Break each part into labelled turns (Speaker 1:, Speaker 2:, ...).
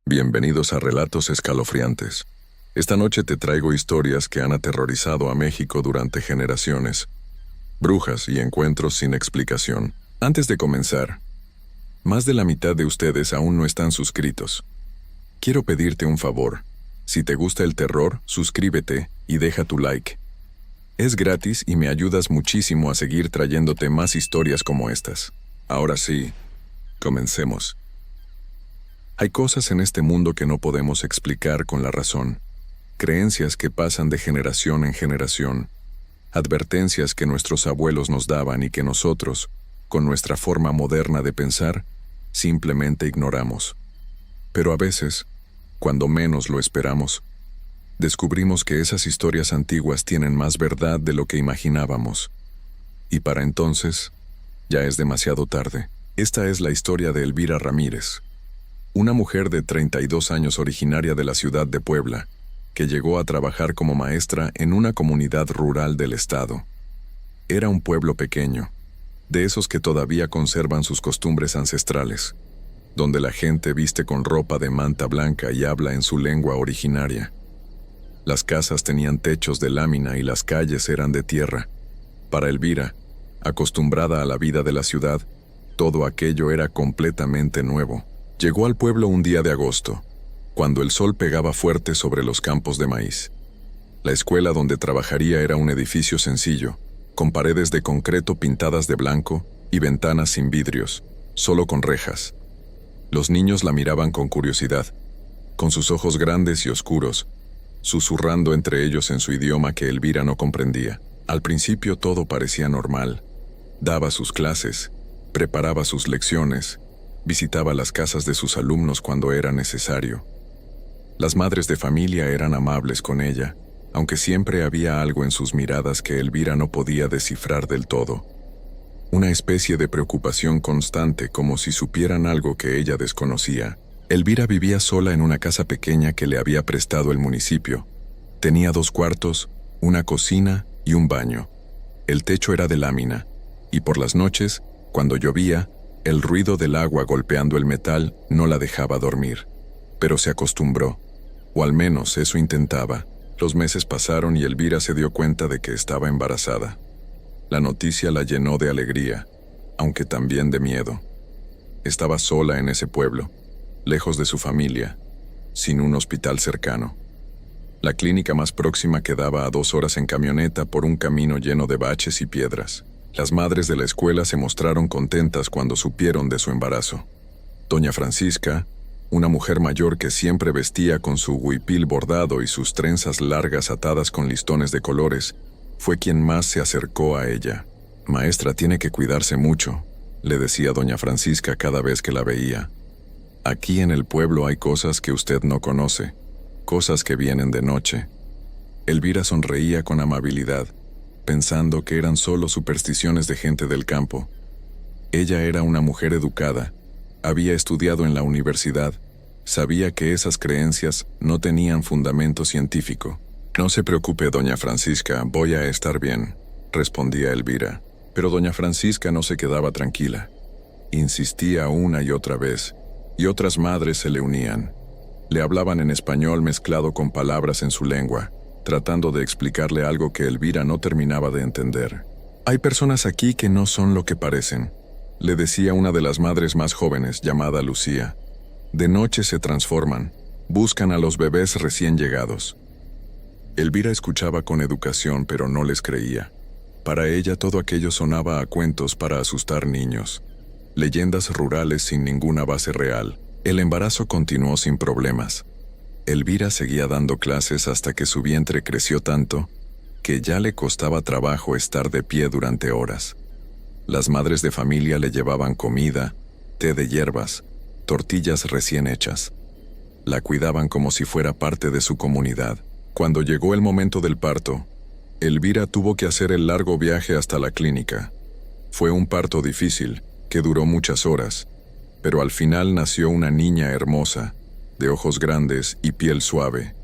Speaker 1: Bienvenidos a Relatos Escalofriantes. Esta noche te traigo historias que han aterrorizado a México durante generaciones. Brujas y encuentros sin explicación. Antes de comenzar, más de la mitad de ustedes aún no están suscritos. Quiero pedirte un favor. Si te gusta el terror, suscríbete y deja tu like. Es gratis y me ayudas muchísimo a seguir trayéndote más historias como estas. Ahora sí, comencemos. Hay cosas en este mundo que no podemos explicar con la razón, creencias que pasan de generación en generación, advertencias que nuestros abuelos nos daban y que nosotros, con nuestra forma moderna de pensar, simplemente ignoramos. Pero a veces, cuando menos lo esperamos, descubrimos que esas historias antiguas tienen más verdad de lo que imaginábamos. Y para entonces, ya es demasiado tarde. Esta es la historia de Elvira Ramírez, una mujer de 32 años originaria de la ciudad de Puebla, que llegó a trabajar como maestra en una comunidad rural del estado. Era un pueblo pequeño, de esos que todavía conservan sus costumbres ancestrales, donde la gente viste con ropa de manta blanca y habla en su lengua originaria. Las casas tenían techos de lámina y las calles eran de tierra. Para Elvira, acostumbrada a la vida de la ciudad, todo aquello era completamente nuevo. Llegó al pueblo un día de agosto, cuando el sol pegaba fuerte sobre los campos de maíz. La escuela donde trabajaría era un edificio sencillo, con paredes de concreto pintadas de blanco y ventanas sin vidrios, solo con rejas. Los niños la miraban con curiosidad, con sus ojos grandes y oscuros, susurrando entre ellos en su idioma que Elvira no comprendía. Al principio todo parecía normal. Daba sus clases, preparaba sus lecciones, visitaba las casas de sus alumnos cuando era necesario. Las madres de familia eran amables con ella, aunque siempre había algo en sus miradas que Elvira no podía descifrar del todo. Una especie de preocupación constante, como si supieran algo que ella desconocía. Elvira vivía sola en una casa pequeña que le había prestado el municipio. Tenía 2 cuartos, una cocina y un baño. El techo era de lámina, y por las noches, cuando llovía, el ruido del agua golpeando el metal no la dejaba dormir. Pero se acostumbró, o al menos eso intentaba. Los meses pasaron y Elvira se dio cuenta de que estaba embarazada. La noticia la llenó de alegría, aunque también de miedo. Estaba sola en ese pueblo, lejos de su familia, sin un hospital cercano. La clínica más próxima quedaba a 2 horas en camioneta por un camino lleno de baches y piedras. Las madres de la escuela se mostraron contentas cuando supieron de su embarazo. Doña Francisca, una mujer mayor que siempre vestía con su huipil bordado y sus trenzas largas atadas con listones de colores, fue quien más se acercó a ella. «Maestra, tiene que cuidarse mucho», le decía doña Francisca cada vez que la veía. «Aquí en el pueblo hay cosas que usted no conoce, cosas que vienen de noche». Elvira sonreía con amabilidad, pensando que eran solo supersticiones de gente del campo. Ella era una mujer educada, había estudiado en la universidad, sabía que esas creencias no tenían fundamento científico. «No se preocupe, doña Francisca, voy a estar bien», respondía Elvira. Pero doña Francisca no se quedaba tranquila. Insistía una y otra vez, y otras madres se le unían. Le hablaban en español mezclado con palabras en su lengua, tratando de explicarle algo que Elvira no terminaba de entender. «Hay personas aquí que no son lo que parecen», le decía una de las madres más jóvenes, llamada Lucía. «De noche se transforman, buscan a los bebés recién llegados». Elvira escuchaba con educación, pero no les creía. Para ella todo aquello sonaba a cuentos para asustar niños, leyendas rurales sin ninguna base real. El embarazo continuó sin problemas. Elvira seguía dando clases hasta que su vientre creció tanto que ya le costaba trabajo estar de pie durante horas. Las madres de familia le llevaban comida, té de hierbas, tortillas recién hechas. La cuidaban como si fuera parte de su comunidad. Cuando llegó el momento del parto, Elvira tuvo que hacer el largo viaje hasta la clínica. Fue un parto difícil, que duró muchas horas, pero al final nació una niña hermosa, de ojos grandes y piel suave.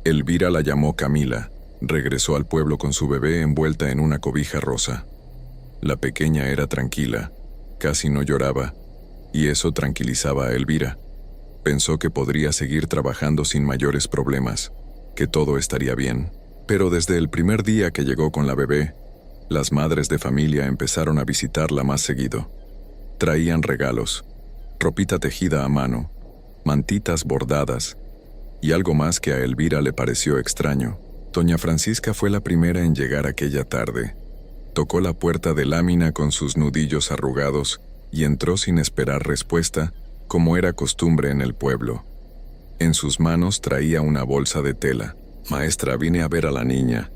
Speaker 1: Elvira la llamó Camila. Regresó al pueblo con su bebé envuelta en una cobija rosa. La pequeña era tranquila, casi no lloraba, y eso tranquilizaba a Elvira. Pensó que podría seguir trabajando sin mayores problemas, que todo estaría bien. Pero desde el primer día que llegó con la bebé, las madres de familia empezaron a visitarla más seguido. Traían regalos, ropita tejida a mano, mantitas bordadas y algo más que a Elvira le pareció extraño. Doña Francisca fue la primera en llegar aquella tarde. Tocó la puerta de lámina con sus nudillos arrugados y entró sin esperar respuesta, como era costumbre en el pueblo. En sus manos traía una bolsa de tela. «Maestra, vine a ver a la niña»,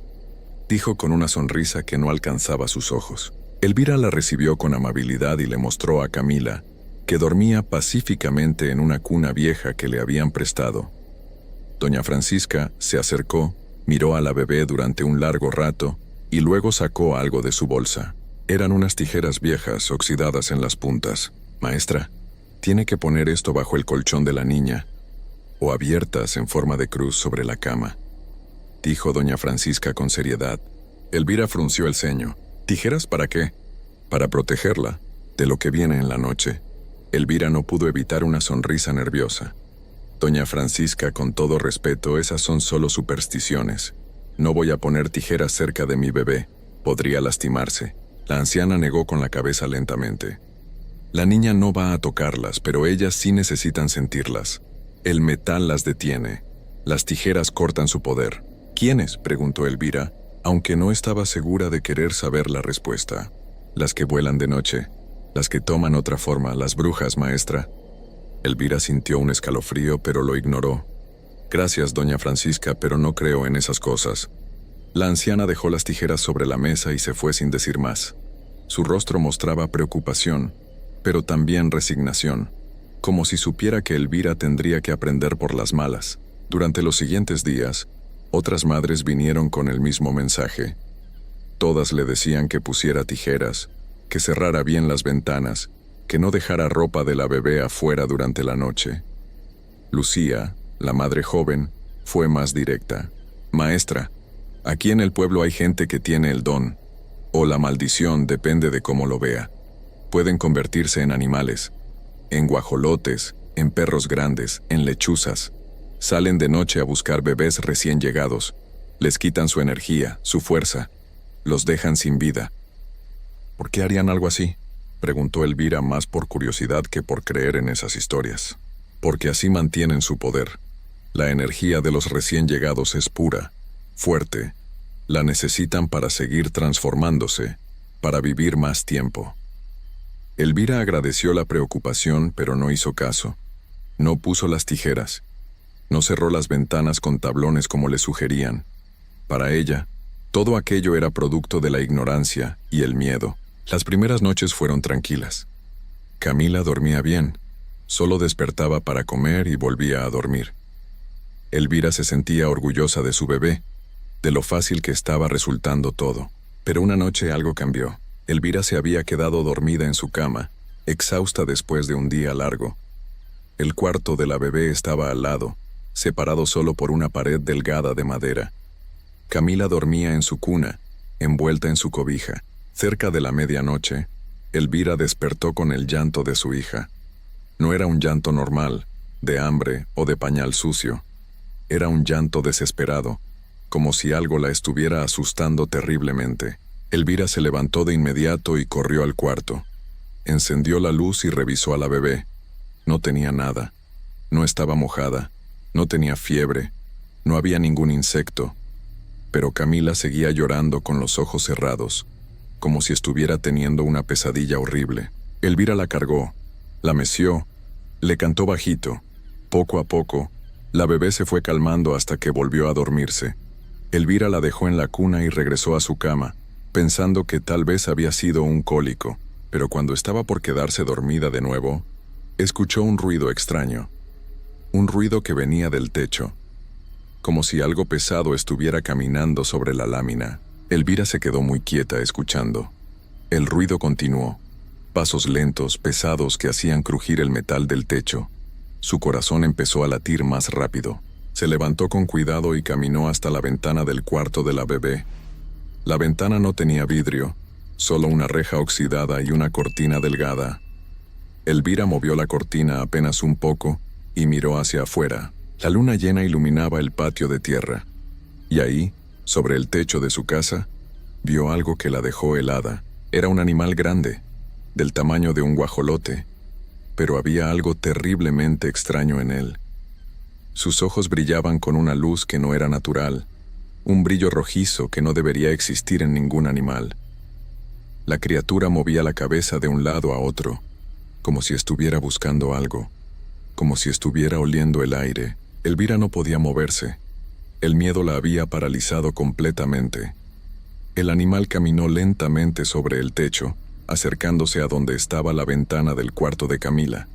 Speaker 1: dijo con una sonrisa que no alcanzaba sus ojos. Elvira la recibió con amabilidad y le mostró a Camila, que dormía pacíficamente en una cuna vieja que le habían prestado. Doña Francisca se acercó, miró a la bebé durante un largo rato y luego sacó algo de su bolsa. Eran unas tijeras viejas oxidadas en las puntas. «Maestra, tiene que poner esto bajo el colchón de la niña, o abiertas en forma de cruz sobre la cama», dijo doña Francisca con seriedad. Elvira frunció el ceño. «¿Tijeras para qué?» «Para protegerla de lo que viene en la noche». Elvira no pudo evitar una sonrisa nerviosa. «Doña Francisca, con todo respeto, esas son solo supersticiones. No voy a poner tijeras cerca de mi bebé. Podría lastimarse». La anciana negó con la cabeza lentamente. «La niña no va a tocarlas, pero ellas sí necesitan sentirlas. El metal las detiene. Las tijeras cortan su poder». «¿Quiénes?», preguntó Elvira, aunque no estaba segura de querer saber la respuesta. «Las que vuelan de noche, las que toman otra forma, las brujas, maestra». Elvira sintió un escalofrío, pero lo ignoró. «Gracias, doña Francisca, pero no creo en esas cosas». La anciana dejó las tijeras sobre la mesa y se fue sin decir más. Su rostro mostraba preocupación, pero también resignación, como si supiera que Elvira tendría que aprender por las malas. Durante los siguientes días, otras madres vinieron con el mismo mensaje. Todas le decían que pusiera tijeras, que cerrara bien las ventanas, que no dejara ropa de la bebé afuera durante la noche. Lucía, la madre joven, fue más directa. «Maestra, aquí en el pueblo hay gente que tiene el don, o la maldición, depende de cómo lo vea. Pueden convertirse en animales, en guajolotes, en perros grandes, en lechuzas. Salen de noche a buscar bebés recién llegados, les quitan su energía, su fuerza, los dejan sin vida». «¿Por qué harían algo así?», preguntó Elvira, más por curiosidad que por creer en esas historias. «Porque así mantienen su poder. La energía de los recién llegados es pura, fuerte. La necesitan para seguir transformándose, para vivir más tiempo». Elvira agradeció la preocupación, pero no hizo caso. No puso las tijeras. No cerró las ventanas con tablones como le sugerían. Para ella, todo aquello era producto de la ignorancia y el miedo. Las primeras noches fueron tranquilas. Camila dormía bien, solo despertaba para comer y volvía a dormir. Elvira se sentía orgullosa de su bebé, de lo fácil que estaba resultando todo. Pero una noche algo cambió. Elvira se había quedado dormida en su cama, exhausta después de un día largo. El cuarto de la bebé estaba al lado, separado solo por una pared delgada de madera. Camila dormía en su cuna, envuelta en su cobija. Cerca de la medianoche, Elvira despertó con el llanto de su hija. No era un llanto normal, de hambre o de pañal sucio. Era un llanto desesperado, como si algo la estuviera asustando terriblemente. Elvira se levantó de inmediato y corrió al cuarto. Encendió la luz y revisó a la bebé. No tenía nada. No estaba mojada. No tenía fiebre. No había ningún insecto. Pero Camila seguía llorando con los ojos cerrados, como si estuviera teniendo una pesadilla horrible. Elvira la cargó, la meció, le cantó bajito. Poco a poco, la bebé se fue calmando hasta que volvió a dormirse. Elvira la dejó en la cuna y regresó a su cama, pensando que tal vez había sido un cólico, pero cuando estaba por quedarse dormida de nuevo, escuchó un ruido extraño. Un ruido que venía del techo, como si algo pesado estuviera caminando sobre la lámina. Elvira se quedó muy quieta escuchando. El ruido continuó. Pasos lentos, pesados que hacían crujir el metal del techo. Su corazón empezó a latir más rápido. Se levantó con cuidado y caminó hasta la ventana del cuarto de la bebé. La ventana no tenía vidrio, solo una reja oxidada y una cortina delgada. Elvira movió la cortina apenas un poco y miró hacia afuera. La luna llena iluminaba el patio de tierra. Y ahí, sobre el techo de su casa, vio algo que la dejó helada. Era un animal grande, del tamaño de un guajolote, pero había algo terriblemente extraño en él. Sus ojos brillaban con una luz que no era natural, un brillo rojizo que no debería existir en ningún animal. La criatura movía la cabeza de un lado a otro, como si estuviera buscando algo, como si estuviera oliendo el aire. Elvira no podía moverse. El miedo la había paralizado completamente. El animal caminó lentamente sobre el techo, acercándose a donde estaba la ventana del cuarto de Camila.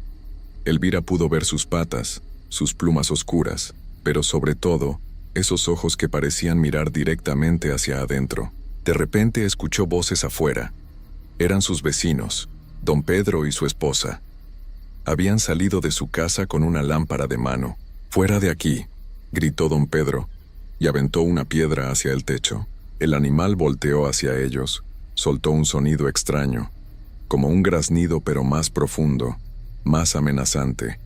Speaker 1: Elvira pudo ver sus patas, sus plumas oscuras, pero sobre todo, esos ojos que parecían mirar directamente hacia adentro. De repente escuchó voces afuera. Eran sus vecinos, don Pedro y su esposa. Habían salido de su casa con una lámpara de mano. «Fuera de aquí», gritó don Pedro, y aventó una piedra hacia el techo. El animal volteó hacia ellos, soltó un sonido extraño, como un graznido pero más profundo, más amenazante.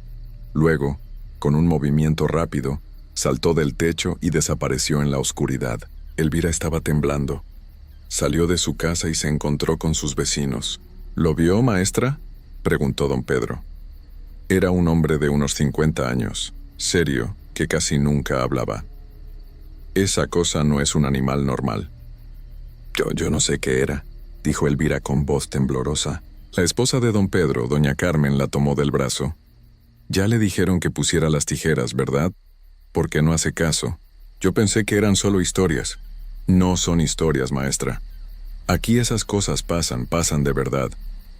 Speaker 1: Luego, con un movimiento rápido, saltó del techo y desapareció en la oscuridad. Elvira estaba temblando. Salió de su casa y se encontró con sus vecinos. «¿Lo vio, maestra?», preguntó don Pedro. Era un hombre de unos 50 años, serio, que casi nunca hablaba. «Esa cosa no es un animal normal». Yo no sé qué era», dijo Elvira con voz temblorosa. La esposa de don Pedro, doña Carmen, la tomó del brazo. «Ya le dijeron que pusiera las tijeras, ¿verdad? ¿Por qué no hace caso? Yo pensé que eran solo historias». «No son historias, maestra. Aquí esas cosas pasan de verdad.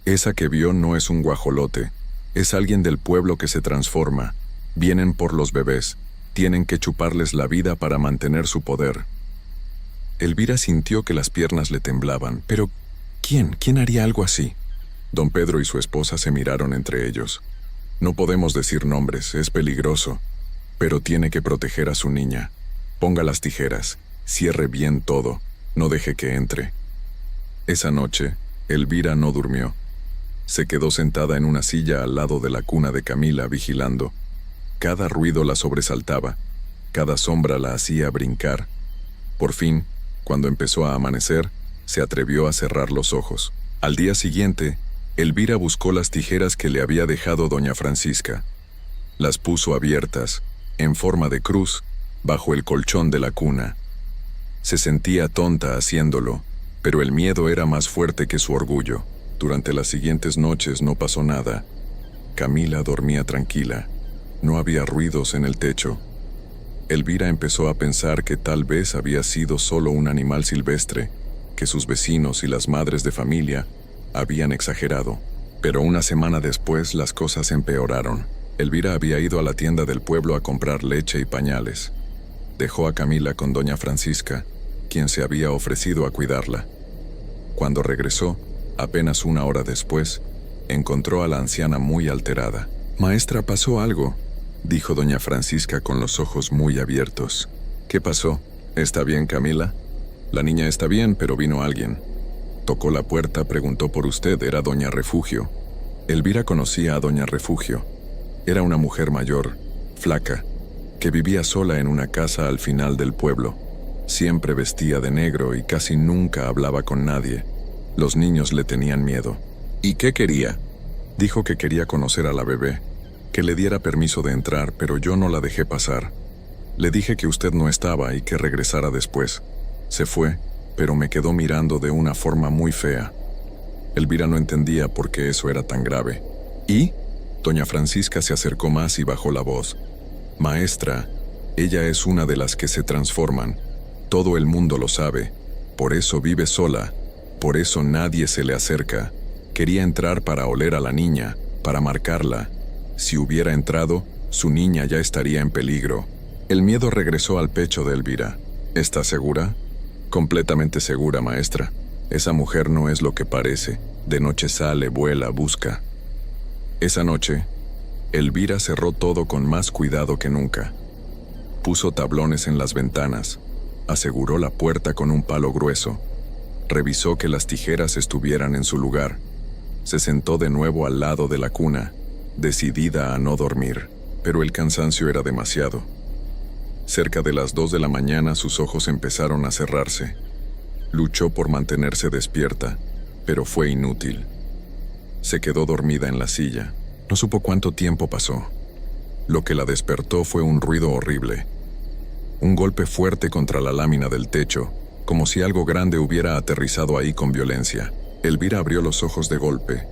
Speaker 1: Esa que vio no es un guajolote. Es alguien del pueblo que se transforma. Vienen por los bebés. Tienen que chuparles la vida para mantener su poder». Elvira sintió que las piernas le temblaban. «¿Pero quién? ¿Quién haría algo así?». Don Pedro y su esposa se miraron entre ellos. «No podemos decir nombres, es peligroso. Pero tiene que proteger a su niña. Ponga las tijeras, cierre bien todo, no deje que entre». Esa noche, Elvira no durmió. Se quedó sentada en una silla al lado de la cuna de Camila vigilando. Cada ruido la sobresaltaba, cada sombra la hacía brincar. Por fin, cuando empezó a amanecer, se atrevió a cerrar los ojos. Al día siguiente, Elvira buscó las tijeras que le había dejado doña Francisca. Las puso abiertas, en forma de cruz, bajo el colchón de la cuna. Se sentía tonta haciéndolo, pero el miedo era más fuerte que su orgullo. Durante las siguientes noches no pasó nada. Camila dormía tranquila. No había ruidos en el techo. Elvira empezó a pensar que tal vez había sido solo un animal silvestre, que sus vecinos y las madres de familia habían exagerado. Pero una semana después las cosas empeoraron. Elvira había ido a la tienda del pueblo a comprar leche y pañales. Dejó a Camila con doña Francisca, quien se había ofrecido a cuidarla. Cuando regresó, apenas una hora después, encontró a la anciana muy alterada. «Maestra, pasó algo», dijo doña Francisca con los ojos muy abiertos. «¿Qué pasó? ¿Está bien, Camila?» «La niña está bien, pero vino alguien. Tocó la puerta, preguntó por usted, era doña Refugio». Elvira conocía a doña Refugio. Era una mujer mayor, flaca, que vivía sola en una casa al final del pueblo. Siempre vestía de negro y casi nunca hablaba con nadie. Los niños le tenían miedo. «¿Y qué quería?» «Dijo que quería conocer a la bebé, que le diera permiso de entrar, pero yo no la dejé pasar. Le dije que usted no estaba y que regresara después. Se fue, pero me quedó mirando de una forma muy fea». Elvira no entendía por qué eso era tan grave. «¿Y?» Doña Francisca se acercó más y bajó la voz. «Maestra, ella es una de las que se transforman. Todo el mundo lo sabe. Por eso vive sola. Por eso nadie se le acerca. Quería entrar para oler a la niña, para marcarla. Si hubiera entrado, su niña ya estaría en peligro». El miedo regresó al pecho de Elvira. «¿Está segura?» «Completamente segura, maestra. Esa mujer no es lo que parece. De noche sale, vuela, busca». Esa noche, Elvira cerró todo con más cuidado que nunca. Puso tablones en las ventanas, aseguró la puerta con un palo grueso, revisó que las tijeras estuvieran en su lugar, se sentó de nuevo al lado de la cuna, decidida a no dormir. pero el cansancio era demasiado. Cerca de las 2 de la mañana sus ojos empezaron a cerrarse. Luchó por mantenerse despierta, pero fue inútil. Se quedó dormida en la silla. No supo cuánto tiempo pasó. Lo que la despertó fue un ruido horrible. Un golpe fuerte contra la lámina del techo, como si algo grande hubiera aterrizado ahí con violencia. Elvira abrió los ojos de golpe.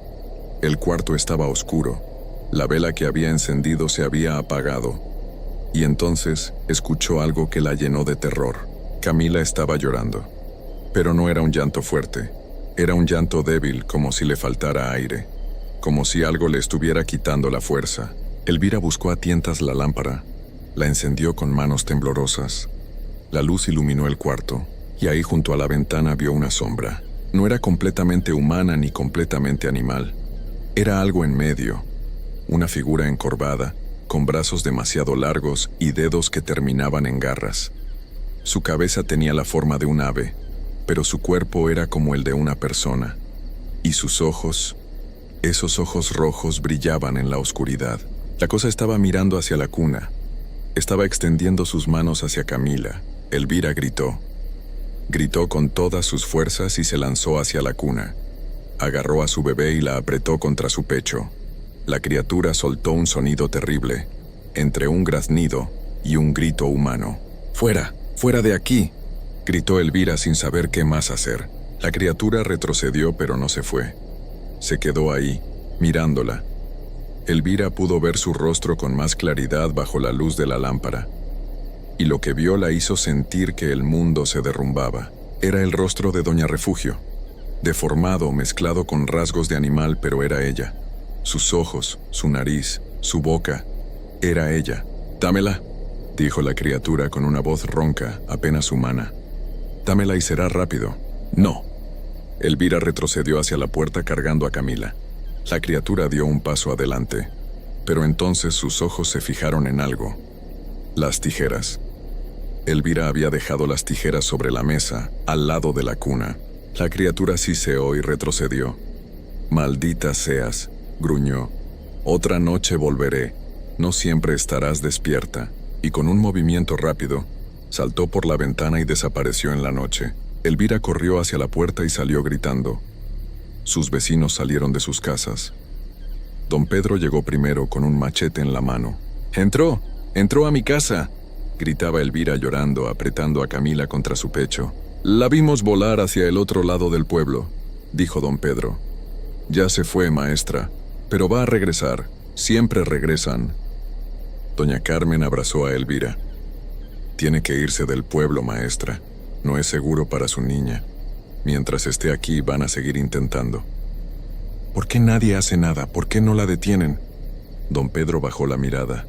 Speaker 1: El cuarto estaba oscuro. La vela que había encendido se había apagado. Y entonces escuchó algo que la llenó de terror. Camila estaba llorando. Pero no era un llanto fuerte. Era un llanto débil, como si le faltara aire. Como si algo le estuviera quitando la fuerza. Elvira buscó a tientas la lámpara. La encendió con manos temblorosas. La luz iluminó el cuarto, y ahí junto a la ventana vio una sombra. No era completamente humana ni completamente animal. Era algo en medio. Una figura encorvada, con brazos demasiado largos y dedos que terminaban en garras. Su cabeza tenía la forma de un ave, pero su cuerpo era como el de una persona. Y sus ojos, esos ojos rojos brillaban en la oscuridad. La cosa estaba mirando hacia la cuna. Estaba extendiendo sus manos hacia Camila. Elvira gritó. Gritó con todas sus fuerzas y se lanzó hacia la cuna. Agarró a su bebé y la apretó contra su pecho. La criatura soltó un sonido terrible, entre un graznido y un grito humano. ¡Fuera! ¡Fuera de aquí!, gritó Elvira sin saber qué más hacer. La criatura retrocedió pero no se fue. Se quedó ahí, mirándola. Elvira pudo ver su rostro con más claridad bajo la luz de la lámpara. Y lo que vio la hizo sentir que el mundo se derrumbaba. Era el rostro de Doña Refugio. Deformado, mezclado con rasgos de animal, pero era ella. Sus ojos, su nariz, su boca. Era ella. «Dámela», dijo la criatura con una voz ronca, apenas humana. «Dámela y será rápido». «No». Elvira retrocedió hacia la puerta cargando a Camila. La criatura dio un paso adelante, pero entonces sus ojos se fijaron en algo. Las tijeras. Elvira había dejado las tijeras sobre la mesa, al lado de la cuna. La criatura siseó y retrocedió. «Maldita seas», gruñó. «Otra noche volveré. No siempre estarás despierta». Y con un movimiento rápido, saltó por la ventana y desapareció en la noche. Elvira corrió hacia la puerta y salió gritando. Sus vecinos salieron de sus casas. Don Pedro llegó primero con un machete en la mano. «¡Entró! ¡Entró a mi casa!», gritaba Elvira llorando, apretando a Camila contra su pecho. «La vimos volar hacia el otro lado del pueblo», dijo don Pedro. «Ya se fue, maestra, pero va a regresar. Siempre regresan». Doña Carmen abrazó a Elvira. «Tiene que irse del pueblo, maestra. No es seguro para su niña. Mientras esté aquí van a seguir intentando». «¿Por qué nadie hace nada? ¿Por qué no la detienen?». Don Pedro bajó la mirada.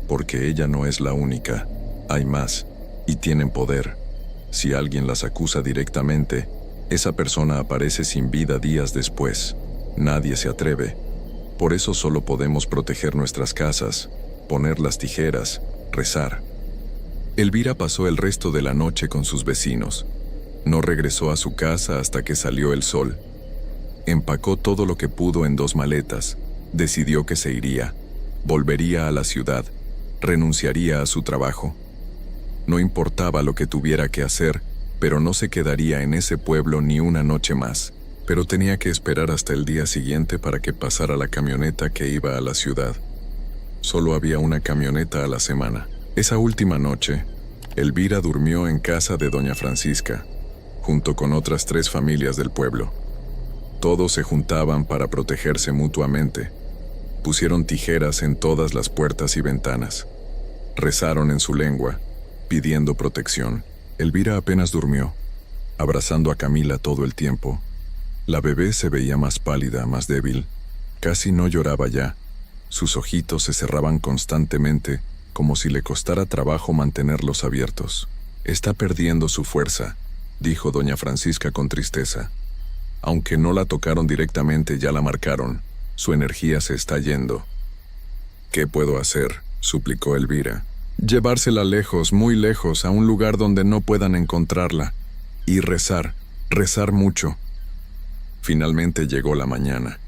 Speaker 1: «Porque ella no es la única. Hay más, y tienen poder. Si alguien las acusa directamente, esa persona aparece sin vida días después. Nadie se atreve. Por eso solo podemos proteger nuestras casas, poner las tijeras, rezar». Elvira pasó el resto de la noche con sus vecinos. No regresó a su casa hasta que salió el sol. Empacó todo lo que pudo en 2 maletas. Decidió que se iría. Volvería a la ciudad. Renunciaría a su trabajo. No importaba lo que tuviera que hacer, pero no se quedaría en ese pueblo ni una noche más. Pero tenía que esperar hasta el día siguiente para que pasara la camioneta que iba a la ciudad. Solo había una camioneta a la semana. Esa última noche, Elvira durmió en casa de doña Francisca, junto con otras 3 familias del pueblo. Todos se juntaban para protegerse mutuamente. Pusieron tijeras en todas las puertas y ventanas. Rezaron en su lengua, pidiendo protección. Elvira apenas durmió, abrazando a Camila todo el tiempo. La bebé se veía más pálida, más débil. Casi no lloraba ya. Sus ojitos se cerraban constantemente, como si le costara trabajo mantenerlos abiertos. «Está perdiendo su fuerza», dijo doña Francisca con tristeza. «Aunque no la tocaron directamente, ya la marcaron. Su energía se está yendo». «¿Qué puedo hacer?», suplicó Elvira. «Llevársela lejos, muy lejos, a un lugar donde no puedan encontrarla. Y rezar mucho». Finalmente llegó la mañana.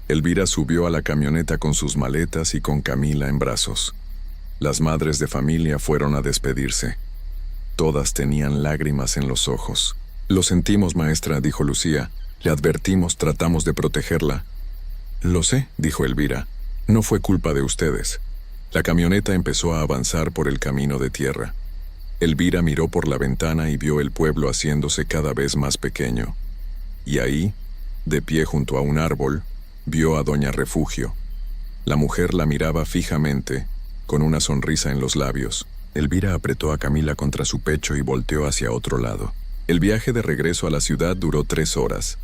Speaker 1: Elvira subió a la camioneta con sus maletas y con Camila en brazos. Las madres de familia fueron a despedirse. Todas tenían lágrimas en los ojos. «Lo sentimos, maestra», dijo Lucía. «Le advertimos, tratamos de protegerla». «Lo sé», dijo Elvira. «No fue culpa de ustedes». La camioneta empezó a avanzar por el camino de tierra. Elvira miró por la ventana y vio el pueblo haciéndose cada vez más pequeño. Y ahí, de pie junto a un árbol, vio a Doña Refugio. La mujer la miraba fijamente, con una sonrisa en los labios. Elvira apretó a Camila contra su pecho y volteó hacia otro lado. El viaje de regreso a la ciudad duró 3 horas.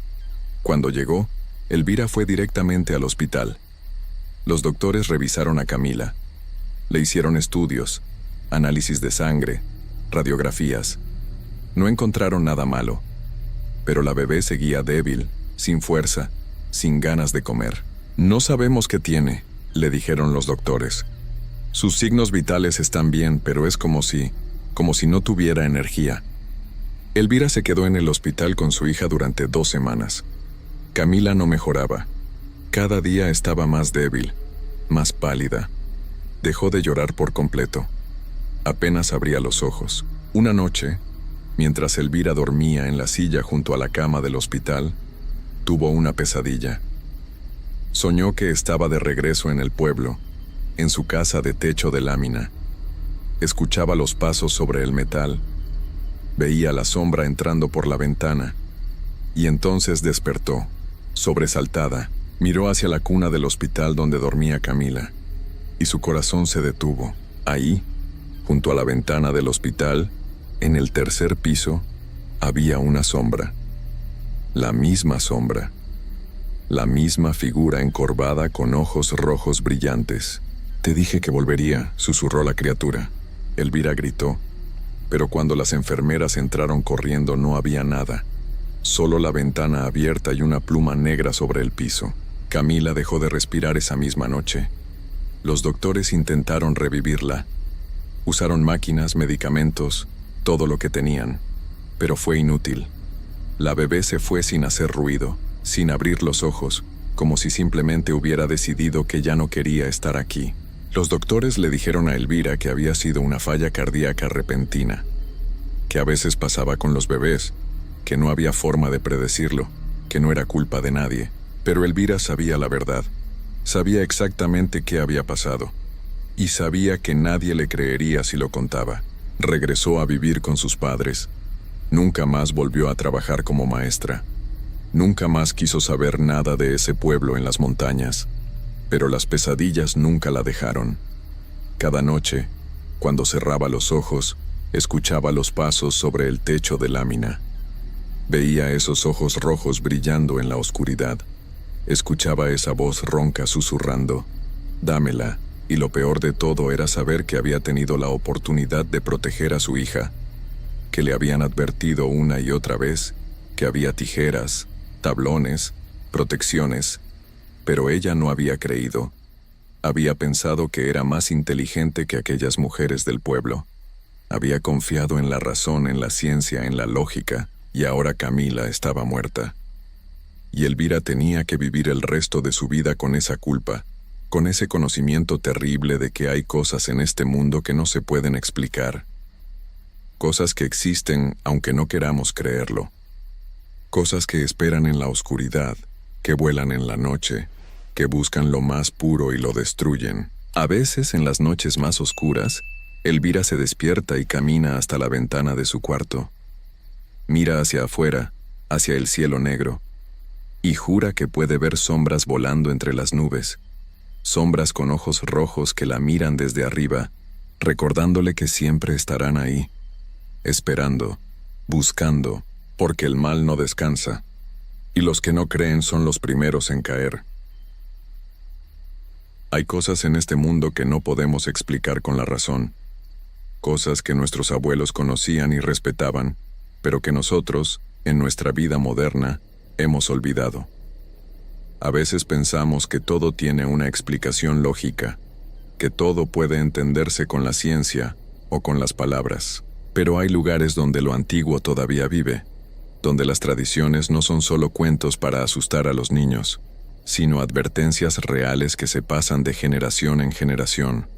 Speaker 1: Cuando llegó, Elvira fue directamente al hospital. Los doctores revisaron a Camila. Le hicieron estudios, análisis de sangre, radiografías. No encontraron nada malo, pero la bebé seguía débil, sin fuerza, sin ganas de comer. «No sabemos qué tiene», le dijeron los doctores. «Sus signos vitales están bien, pero es como si no tuviera energía». Elvira se quedó en el hospital con su hija durante 2 semanas. Camila no mejoraba. Cada día estaba más débil, más pálida. Dejó de llorar por completo. Apenas abría los ojos. Una noche, mientras Elvira dormía en la silla junto a la cama del hospital, tuvo una pesadilla. Soñó que estaba de regreso en el pueblo, en su casa de techo de lámina. Escuchaba los pasos sobre el metal. Veía la sombra entrando por la ventana. Y entonces despertó, sobresaltada. Miró hacia la cuna del hospital donde dormía Camila. Y su corazón se detuvo. Ahí, junto a la ventana del hospital, en el 3er piso, había una sombra. La misma sombra. La misma figura encorvada con ojos rojos brillantes. «Te dije que volvería», susurró la criatura. Elvira gritó. Pero cuando las enfermeras entraron corriendo no había nada. Solo la ventana abierta y una pluma negra sobre el piso. Camila dejó de respirar esa misma noche. Los doctores intentaron revivirla. Usaron máquinas, medicamentos, todo lo que tenían. Pero fue inútil. La bebé se fue sin hacer ruido, sin abrir los ojos, como si simplemente hubiera decidido que ya no quería estar aquí. Los doctores le dijeron a Elvira que había sido una falla cardíaca repentina, que a veces pasaba con los bebés, que no había forma de predecirlo, que no era culpa de nadie. Pero Elvira sabía la verdad. Sabía exactamente qué había pasado. Y sabía que nadie le creería si lo contaba. Regresó a vivir con sus padres. Nunca más volvió a trabajar como maestra. Nunca más quiso saber nada de ese pueblo en las montañas. Pero las pesadillas nunca la dejaron. Cada noche, cuando cerraba los ojos, escuchaba los pasos sobre el techo de lámina. Veía esos ojos rojos brillando en la oscuridad. Escuchaba esa voz ronca susurrando, «Dámela», y lo peor de todo era saber que había tenido la oportunidad de proteger a su hija, que le habían advertido una y otra vez que había tijeras, tablones, protecciones, pero ella no había creído. Había pensado que era más inteligente que aquellas mujeres del pueblo. Había confiado en la razón, en la ciencia, en la lógica, y ahora Camila estaba muerta. Y Elvira tenía que vivir el resto de su vida con esa culpa, con ese conocimiento terrible de que hay cosas en este mundo que no se pueden explicar. Cosas que existen aunque no queramos creerlo. Cosas que esperan en la oscuridad, que vuelan en la noche, que buscan lo más puro y lo destruyen. A veces, en las noches más oscuras, Elvira se despierta y camina hasta la ventana de su cuarto. Mira hacia afuera, hacia el cielo negro, y jura que puede ver sombras volando entre las nubes, sombras con ojos rojos que la miran desde arriba, recordándole que siempre estarán ahí, esperando, buscando, porque el mal no descansa, y los que no creen son los primeros en caer. Hay cosas en este mundo que no podemos explicar con la razón, cosas que nuestros abuelos conocían y respetaban, pero que nosotros, en nuestra vida moderna, hemos olvidado. A veces pensamos que todo tiene una explicación lógica, que todo puede entenderse con la ciencia o con las palabras. Pero hay lugares donde lo antiguo todavía vive, donde las tradiciones no son solo cuentos para asustar a los niños, sino advertencias reales que se pasan de generación en generación.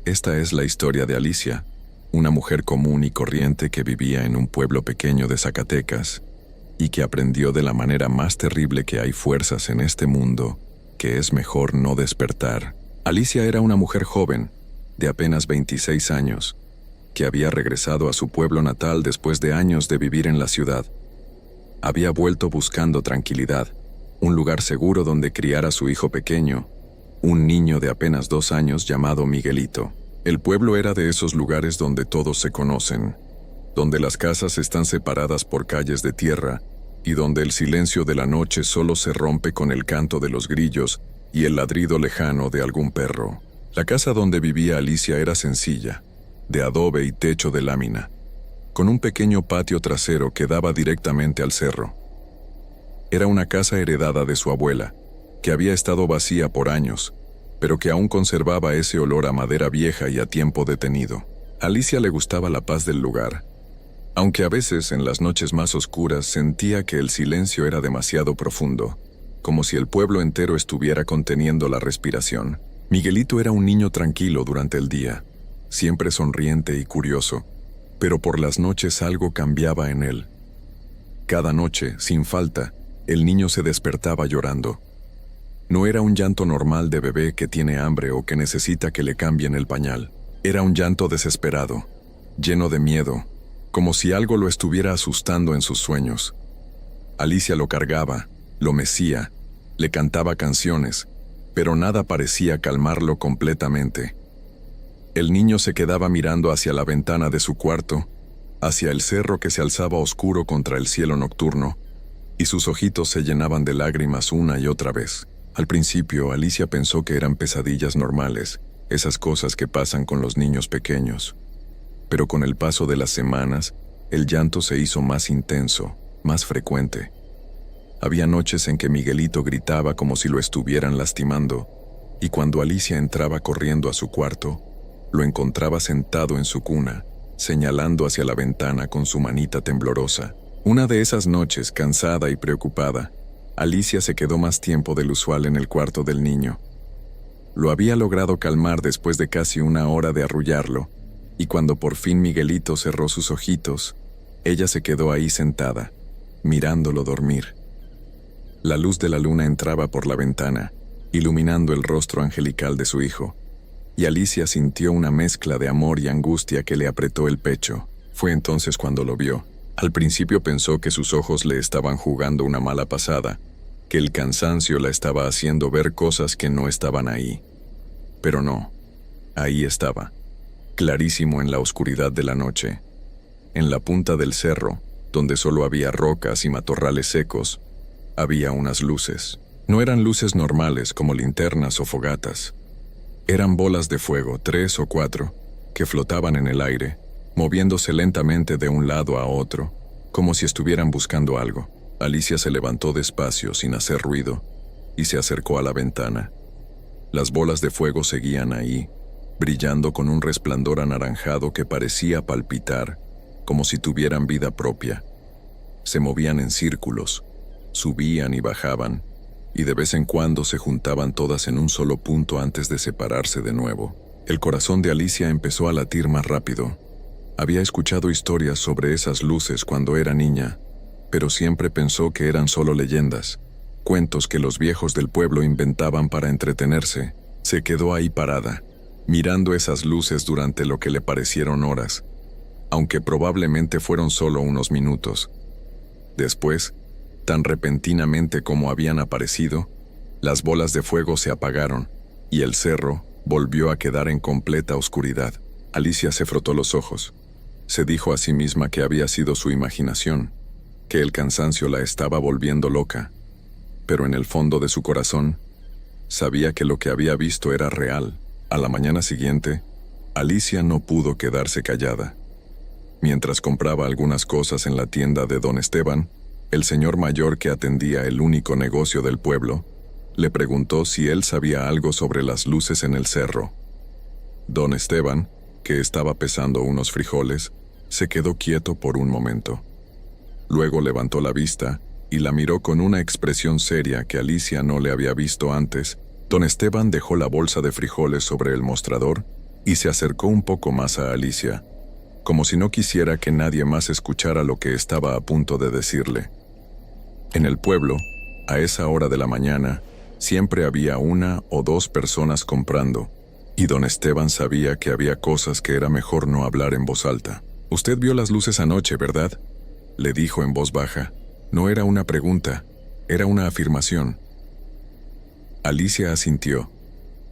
Speaker 1: Esta es la historia de Alicia, una mujer común y corriente que vivía en un pueblo pequeño de Zacatecas y que aprendió de la manera más terrible que hay fuerzas en este mundo, que es mejor no despertar. Alicia era una mujer joven, de apenas 26 años, que había regresado a su pueblo natal después de años de vivir en la ciudad. Había vuelto buscando tranquilidad, un lugar seguro donde criar a su hijo pequeño, un niño de apenas 2 años llamado Miguelito. El pueblo era de esos lugares donde todos se conocen, donde las casas están separadas por calles de tierra y donde el silencio de la noche solo se rompe con el canto de los grillos y el ladrido lejano de algún perro. La casa donde vivía Alicia era sencilla, de adobe y techo de lámina, con un pequeño patio trasero que daba directamente al cerro. Era una casa heredada de su abuela, que había estado vacía por años, pero que aún conservaba ese olor a madera vieja y a tiempo detenido. A Alicia le gustaba la paz del lugar, aunque a veces en las noches más oscuras sentía que el silencio era demasiado profundo, como si el pueblo entero estuviera conteniendo la respiración. Miguelito era un niño tranquilo durante el día, siempre sonriente y curioso, pero por las noches algo cambiaba en él. Cada noche, sin falta, el niño se despertaba llorando. No era un llanto normal de bebé que tiene hambre o que necesita que le cambien el pañal. Era un llanto desesperado, lleno de miedo, como si algo lo estuviera asustando en sus sueños. Alicia lo cargaba, lo mecía, le cantaba canciones, pero nada parecía calmarlo completamente. El niño se quedaba mirando hacia la ventana de su cuarto, hacia el cerro que se alzaba oscuro contra el cielo nocturno, y sus ojitos se llenaban de lágrimas una y otra vez. Al principio, Alicia pensó que eran pesadillas normales, esas cosas que pasan con los niños pequeños. Pero con el paso de las semanas, el llanto se hizo más intenso, más frecuente. Había noches en que Miguelito gritaba como si lo estuvieran lastimando, y cuando Alicia entraba corriendo a su cuarto, lo encontraba sentado en su cuna, señalando hacia la ventana con su manita temblorosa. Una de esas noches, cansada y preocupada, Alicia se quedó más tiempo del usual en el cuarto del niño. Lo había logrado calmar después de casi 1 hora de arrullarlo, y cuando por fin Miguelito cerró sus ojitos, ella se quedó ahí sentada, mirándolo dormir. La luz de la luna entraba por la ventana, iluminando el rostro angelical de su hijo, y Alicia sintió una mezcla de amor y angustia que le apretó el pecho. Fue entonces cuando lo vio. Al principio pensó que sus ojos le estaban jugando una mala pasada, que el cansancio la estaba haciendo ver cosas que no estaban ahí. Pero no, ahí estaba, clarísimo en la oscuridad de la noche. En la punta del cerro, donde solo había rocas y matorrales secos, había unas luces. No eran luces normales como linternas o fogatas. Eran bolas de fuego, 3 o 4, que flotaban en el aire, moviéndose lentamente de un lado a otro, como si estuvieran buscando algo. Alicia se levantó despacio, sin hacer ruido, y se acercó a la ventana. Las bolas de fuego seguían ahí, brillando con un resplandor anaranjado que parecía palpitar, como si tuvieran vida propia. Se movían en círculos, subían y bajaban, y de vez en cuando se juntaban todas en un solo punto antes de separarse de nuevo. El corazón de Alicia empezó a latir más rápido. Había escuchado historias sobre esas luces cuando era niña, pero siempre pensó que eran solo leyendas, cuentos que los viejos del pueblo inventaban para entretenerse. Se quedó ahí parada, mirando esas luces durante lo que le parecieron horas, aunque probablemente fueron solo unos minutos. Después, tan repentinamente como habían aparecido, las bolas de fuego se apagaron, y el cerro volvió a quedar en completa oscuridad. Alicia se frotó los ojos. Se dijo a sí misma que había sido su imaginación, que el cansancio la estaba volviendo loca, pero en el fondo de su corazón, sabía que lo que había visto era real. A la mañana siguiente, Alicia no pudo quedarse callada. Mientras compraba algunas cosas en la tienda de don Esteban, el señor mayor que atendía el único negocio del pueblo, le preguntó si él sabía algo sobre las luces en el cerro. Don Esteban, que estaba pesando unos frijoles, se quedó quieto por un momento. Luego levantó la vista y la miró con una expresión seria que Alicia no le había visto antes. Don Esteban dejó la bolsa de frijoles sobre el mostrador y se acercó un poco más a Alicia, como si no quisiera que nadie más escuchara lo que estaba a punto de decirle. En el pueblo, a esa hora de la mañana, siempre había una o dos personas comprando, y don Esteban sabía que había cosas que era mejor no hablar en voz alta. «Usted vio las luces anoche, ¿verdad?», le dijo en voz baja. No era una pregunta, era una afirmación. Alicia asintió,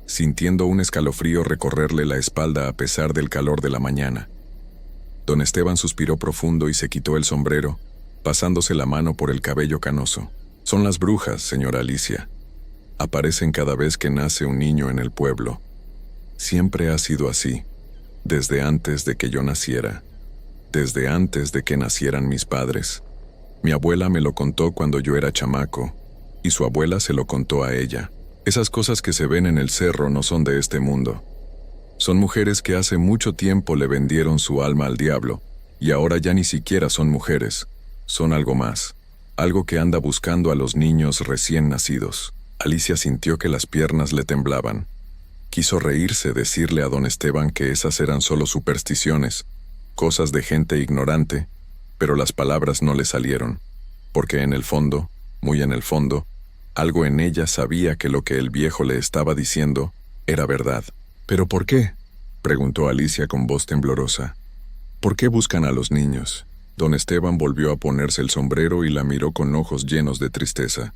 Speaker 1: sintiendo un escalofrío recorrerle la espalda a pesar del calor de la mañana. Don Esteban suspiró profundo y se quitó el sombrero, pasándose la mano por el cabello canoso. «Son las brujas, señora Alicia. Aparecen cada vez que nace un niño en el pueblo. Siempre ha sido así, desde antes de que yo naciera, desde antes de que nacieran mis padres. Mi abuela me lo contó cuando yo era chamaco, y su abuela se lo contó a ella. Esas cosas que se ven en el cerro no son de este mundo. Son mujeres que hace mucho tiempo le vendieron su alma al diablo, y ahora ya ni siquiera son mujeres, son algo más, algo que anda buscando a los niños recién nacidos». Alicia sintió que las piernas le temblaban. Quiso reírse, decirle a don Esteban que esas eran solo supersticiones, cosas de gente ignorante, pero las palabras no le salieron, porque en el fondo, muy en el fondo, algo en ella sabía que lo que el viejo le estaba diciendo era verdad. «¿Pero por qué?», preguntó Alicia con voz temblorosa. «¿Por qué buscan a los niños?». Don Esteban volvió a ponerse el sombrero y la miró con ojos llenos de tristeza.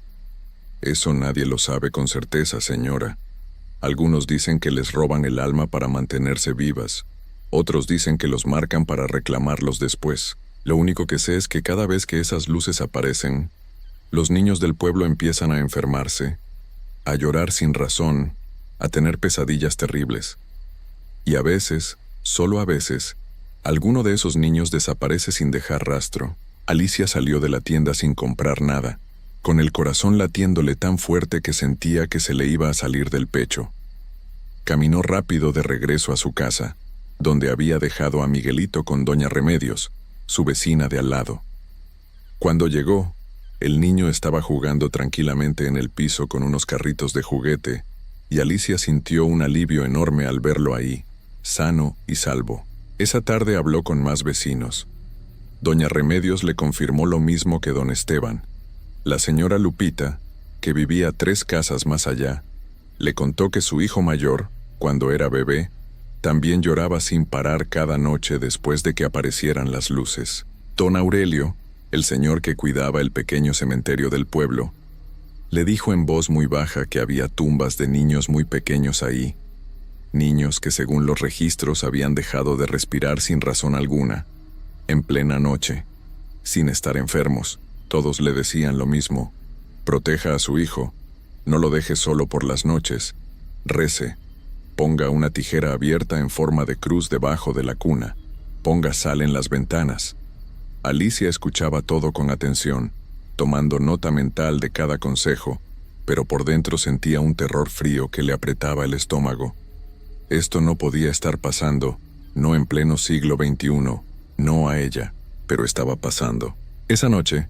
Speaker 1: «Eso nadie lo sabe con certeza, señora. Algunos dicen que les roban el alma para mantenerse vivas. Otros dicen que los marcan para reclamarlos después. Lo único que sé es que cada vez que esas luces aparecen, los niños del pueblo empiezan a enfermarse, a llorar sin razón, a tener pesadillas terribles. Y a veces, solo a veces, alguno de esos niños desaparece sin dejar rastro». Alicia salió de la tienda sin comprar nada, con el corazón latiéndole tan fuerte que sentía que se le iba a salir del pecho. Caminó rápido de regreso a su casa, donde había dejado a Miguelito con doña Remedios, su vecina de al lado. Cuando llegó, el niño estaba jugando tranquilamente en el piso con unos carritos de juguete, y Alicia sintió un alivio enorme al verlo ahí, sano y salvo. Esa tarde habló con más vecinos. Doña Remedios le confirmó lo mismo que don Esteban. La señora Lupita, que vivía 3 casas más allá, le contó que su hijo mayor, cuando era bebé, también lloraba sin parar cada noche después de que aparecieran las luces. Don Aurelio, el señor que cuidaba el pequeño cementerio del pueblo, le dijo en voz muy baja que había tumbas de niños muy pequeños ahí, niños que según los registros habían dejado de respirar sin razón alguna, en plena noche, sin estar enfermos. Todos le decían lo mismo: proteja a su hijo, no lo deje solo por las noches, rece, ponga una tijera abierta en forma de cruz debajo de la cuna, ponga sal en las ventanas. Alicia escuchaba todo con atención, tomando nota mental de cada consejo, pero por dentro sentía un terror frío que le apretaba el estómago. Esto no podía estar pasando, no en pleno siglo XXI, no a ella, pero estaba pasando. Esa noche,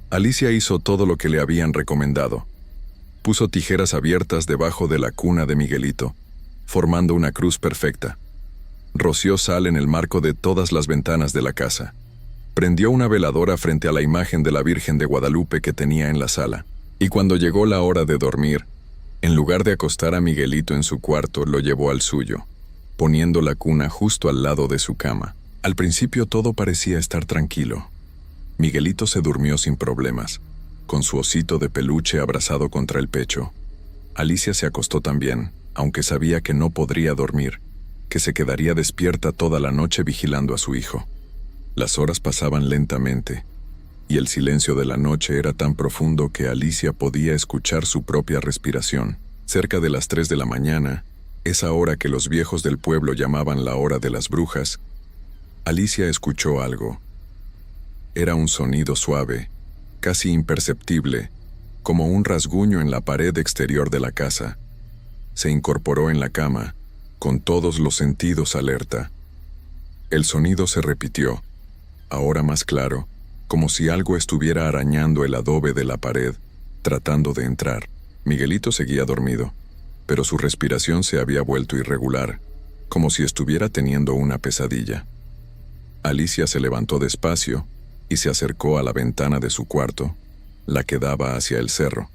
Speaker 1: Alicia hizo todo lo que le habían recomendado. Puso tijeras abiertas debajo de la cuna de Miguelito, formando una cruz perfecta. Roció sal en el marco de todas las ventanas de la casa. Prendió una veladora frente a la imagen de la Virgen de Guadalupe que tenía en la sala. Y cuando llegó la hora de dormir, en lugar de acostar a Miguelito en su cuarto, lo llevó al suyo, poniendo la cuna justo al lado de su cama. Al principio todo parecía estar tranquilo. Miguelito se durmió sin problemas, con su osito de peluche abrazado contra el pecho. Alicia se acostó también, aunque sabía que no podría dormir, que se quedaría despierta toda la noche vigilando a su hijo. Las horas pasaban lentamente, y el silencio de la noche era tan profundo que Alicia podía escuchar su propia respiración. Cerca de las 3 de la mañana, esa hora que los viejos del pueblo llamaban la hora de las brujas, Alicia escuchó algo. Era un sonido suave, casi imperceptible, como un rasguño en la pared exterior de la casa. Se incorporó en la cama, con todos los sentidos alerta. El sonido se repitió, ahora más claro, como si algo estuviera arañando el adobe de la pared, tratando de entrar. Miguelito seguía dormido, pero su respiración se había vuelto irregular, como si estuviera teniendo una pesadilla. Alicia se levantó despacio y se acercó a la ventana de su cuarto, la que daba hacia el cerro.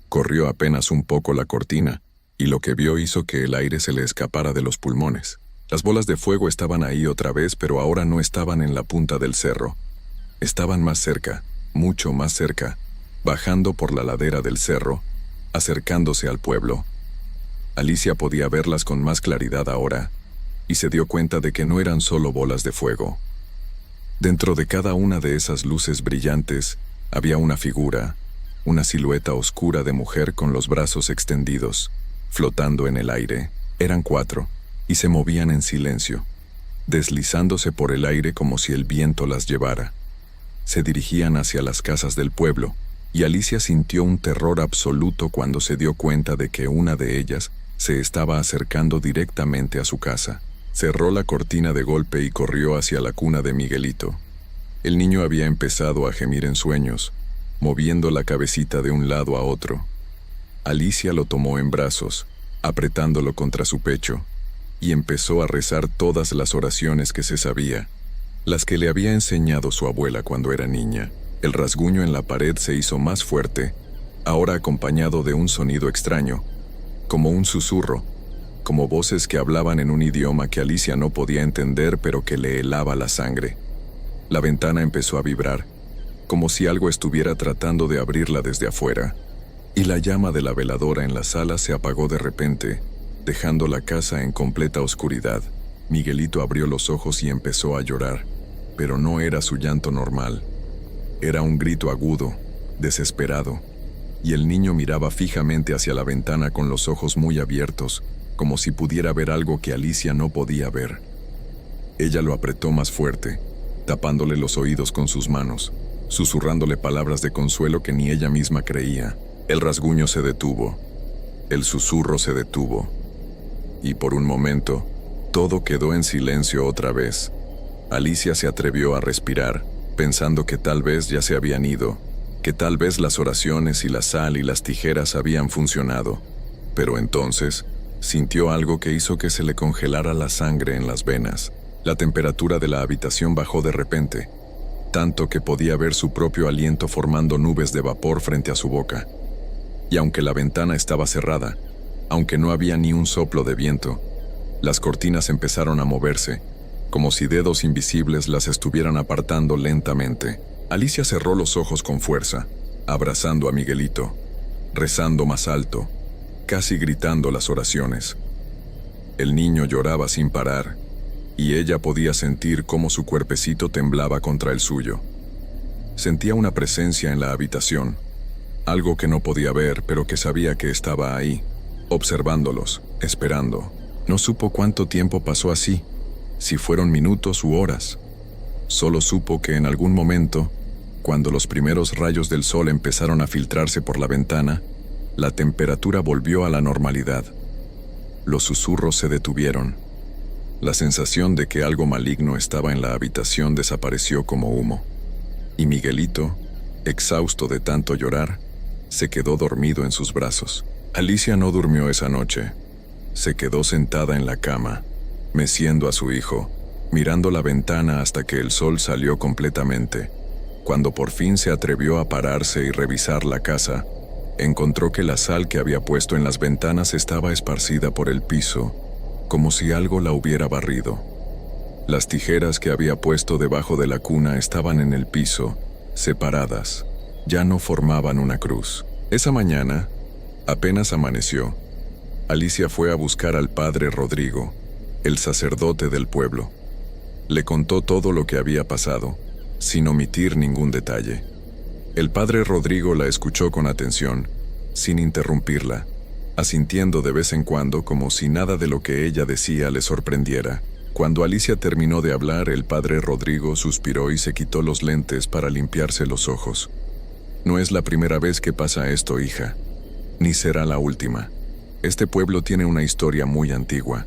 Speaker 1: Corrió apenas un poco la cortina, y lo que vio hizo que el aire se le escapara de los pulmones. Las bolas de fuego estaban ahí otra vez, pero ahora no estaban en la punta del cerro. Estaban más cerca, mucho más cerca, bajando por la ladera del cerro, acercándose al pueblo. Alicia podía verlas con más claridad ahora, y se dio cuenta de que no eran solo bolas de fuego. Dentro de cada una de esas luces brillantes había una figura, una silueta oscura de mujer con los brazos extendidos, flotando en el aire. Eran 4, y se movían en silencio, deslizándose por el aire como si el viento las llevara. Se dirigían hacia las casas del pueblo, y Alicia sintió un terror absoluto cuando se dio cuenta de que una de ellas se estaba acercando directamente a su casa. Cerró la cortina de golpe y corrió hacia la cuna de Miguelito. El niño había empezado a gemir en sueños, moviendo la cabecita de un lado a otro. Alicia lo tomó en brazos, apretándolo contra su pecho, y empezó a rezar todas las oraciones que se sabía, las que le había enseñado su abuela cuando era niña. El rasguño en la pared se hizo más fuerte, ahora acompañado de un sonido extraño, como un susurro, como voces que hablaban en un idioma que Alicia no podía entender pero que le helaba la sangre. La ventana empezó a vibrar, como si algo estuviera tratando de abrirla desde afuera, y la llama de la veladora en la sala se apagó de repente, dejando la casa en completa oscuridad. Miguelito abrió los ojos y empezó a llorar, pero no era su llanto normal. Era un grito agudo, desesperado, y el niño miraba fijamente hacia la ventana con los ojos muy abiertos, como si pudiera ver algo que Alicia no podía ver. Ella lo apretó más fuerte, tapándole los oídos con sus manos, susurrándole palabras de consuelo que ni ella misma creía. El rasguño se detuvo, el susurro se detuvo, y por un momento, todo quedó en silencio otra vez. Alicia se atrevió a respirar, pensando que tal vez ya se habían ido, que tal vez las oraciones y la sal y las tijeras habían funcionado, pero entonces sintió algo que hizo que se le congelara la sangre en las venas. La temperatura de la habitación bajó de repente, tanto que podía ver su propio aliento formando nubes de vapor frente a su boca. Y aunque la ventana estaba cerrada, aunque no había ni un soplo de viento, las cortinas empezaron a moverse, como si dedos invisibles las estuvieran apartando lentamente. Alicia cerró los ojos con fuerza, abrazando a Miguelito, rezando más alto, casi gritando las oraciones. El niño lloraba sin parar, y ella podía sentir cómo su cuerpecito temblaba contra el suyo. Sentía una presencia en la habitación, algo que no podía ver, pero que sabía que estaba ahí, observándolos, esperando. No supo cuánto tiempo pasó así, si fueron minutos u horas. Solo supo que en algún momento, cuando los primeros rayos del sol empezaron a filtrarse por la ventana, la temperatura volvió a la normalidad. Los susurros se detuvieron. La sensación de que algo maligno estaba en la habitación desapareció como humo. Y Miguelito, exhausto de tanto llorar, se quedó dormido en sus brazos. Alicia no durmió esa noche. Se quedó sentada en la cama, meciendo a su hijo, mirando la ventana hasta que el sol salió completamente. Cuando por fin se atrevió a pararse y revisar la casa, encontró que la sal que había puesto en las ventanas estaba esparcida por el piso, como si algo la hubiera barrido. Las tijeras que había puesto debajo de la cuna estaban en el piso, separadas, ya no formaban una cruz. Esa mañana, apenas amaneció, Alicia fue a buscar al padre Rodrigo, el sacerdote del pueblo. Le contó todo lo que había pasado, sin omitir ningún detalle. El padre Rodrigo la escuchó con atención, sin interrumpirla, asintiendo de vez en cuando como si nada de lo que ella decía le sorprendiera. Cuando Alicia terminó de hablar, el padre Rodrigo suspiró y se quitó los lentes para limpiarse los ojos. No es la primera vez que pasa esto, hija, ni será la última. Este pueblo tiene una historia muy antigua,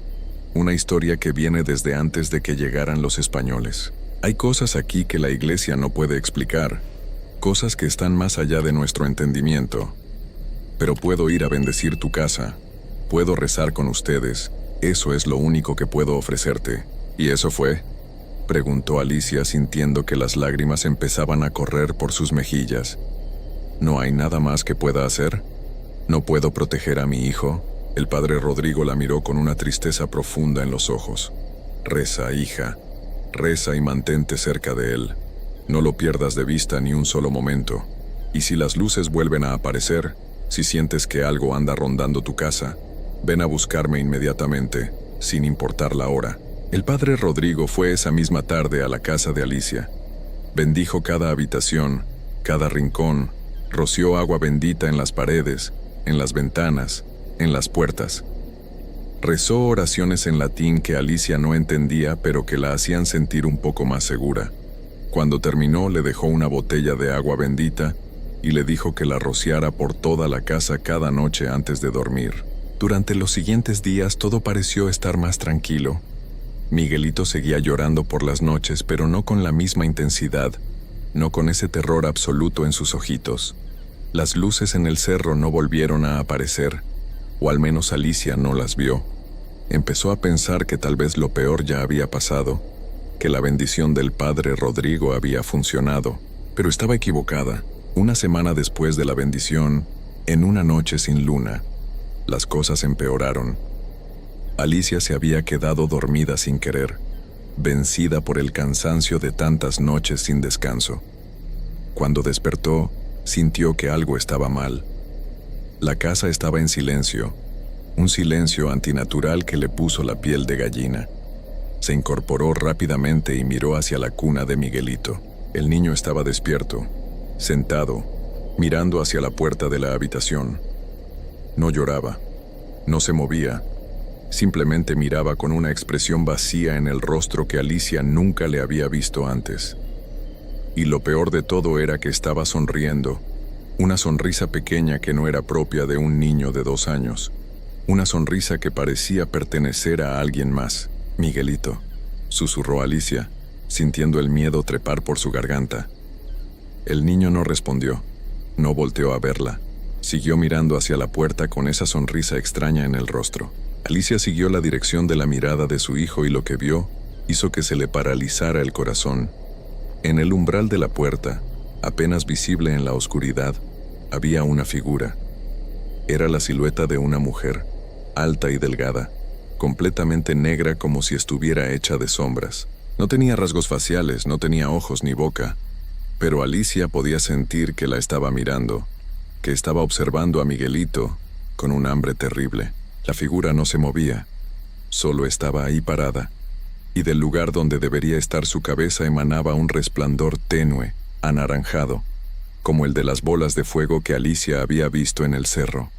Speaker 1: una historia que viene desde antes de que llegaran los españoles. Hay cosas aquí que la iglesia no puede explicar, cosas que están más allá de nuestro entendimiento. Pero puedo ir a bendecir tu casa, puedo rezar con ustedes, eso es lo único que puedo ofrecerte. ¿Y eso fue?, preguntó Alicia sintiendo que las lágrimas empezaban a correr por sus mejillas. ¿No hay nada más que pueda hacer? ¿No puedo proteger a mi hijo? El padre Rodrigo la miró con una tristeza profunda en los ojos. Reza, hija, reza y mantente cerca de él. No lo pierdas de vista ni un solo momento. Y si las luces vuelven a aparecer, si sientes que algo anda rondando tu casa, ven a buscarme inmediatamente, sin importar la hora. El padre Rodrigo fue esa misma tarde a la casa de Alicia. Bendijo cada habitación, cada rincón, roció agua bendita en las paredes, en las ventanas, en las puertas. Rezó oraciones en latín que Alicia no entendía, pero que la hacían sentir un poco más segura. Cuando terminó, le dejó una botella de agua bendita y le dijo que la rociara por toda la casa cada noche antes de dormir. Durante los siguientes días todo pareció estar más tranquilo. Miguelito seguía llorando por las noches, pero no con la misma intensidad, no con ese terror absoluto en sus ojitos. Las luces en el cerro no volvieron a aparecer, o al menos Alicia no las vio. Empezó a pensar que tal vez lo peor ya había pasado, que la bendición del padre Rodrigo había funcionado, pero estaba equivocada. Una semana después de la bendición, en una noche sin luna, las cosas empeoraron. Alicia se había quedado dormida sin querer, vencida por el cansancio de tantas noches sin descanso. Cuando despertó, sintió que algo estaba mal. La casa estaba en silencio, un silencio antinatural que le puso la piel de gallina. Se incorporó rápidamente y miró hacia la cuna de Miguelito. El niño estaba despierto, sentado, mirando hacia la puerta de la habitación. No lloraba, no se movía. Simplemente miraba con una expresión vacía en el rostro que Alicia nunca le había visto antes. Y lo peor de todo era que estaba sonriendo, una sonrisa pequeña que no era propia de un niño de 2 años, una sonrisa que parecía pertenecer a alguien más. Miguelito, susurró Alicia, sintiendo el miedo trepar por su garganta. El niño no respondió, no volteó a verla, siguió mirando hacia la puerta con esa sonrisa extraña en el rostro. Alicia siguió la dirección de la mirada de su hijo y lo que vio hizo que se le paralizara el corazón. En el umbral de la puerta, apenas visible en la oscuridad, había una figura. Era la silueta de una mujer, alta y delgada, completamente negra como si estuviera hecha de sombras. No tenía rasgos faciales, no tenía ojos ni boca, pero Alicia podía sentir que la estaba mirando, que estaba observando a Miguelito con un hambre terrible. La figura no se movía, solo estaba ahí parada, y del lugar donde debería estar su cabeza emanaba un resplandor tenue, anaranjado, como el de las bolas de fuego que Alicia había visto en el cerro.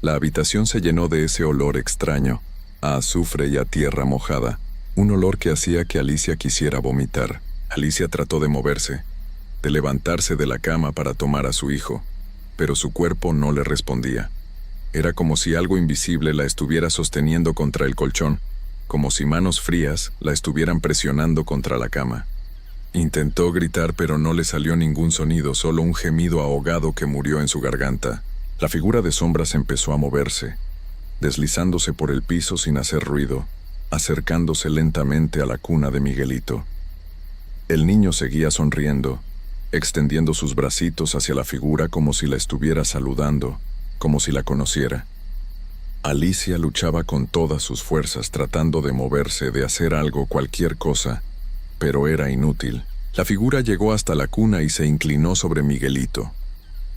Speaker 1: La habitación se llenó de ese olor extraño, a azufre y a tierra mojada, un olor que hacía que Alicia quisiera vomitar. Alicia trató de moverse, de levantarse de la cama para tomar a su hijo, pero su cuerpo no le respondía. Era como si algo invisible la estuviera sosteniendo contra el colchón, como si manos frías la estuvieran presionando contra la cama. Intentó gritar, pero no le salió ningún sonido, solo un gemido ahogado que murió en su garganta. La figura de sombras empezó a moverse, deslizándose por el piso sin hacer ruido, acercándose lentamente a la cuna de Miguelito. El niño seguía sonriendo, extendiendo sus bracitos hacia la figura como si la estuviera saludando, como si la conociera. Alicia luchaba con todas sus fuerzas tratando de moverse, de hacer algo, cualquier cosa, pero era inútil. La figura llegó hasta la cuna y se inclinó sobre Miguelito.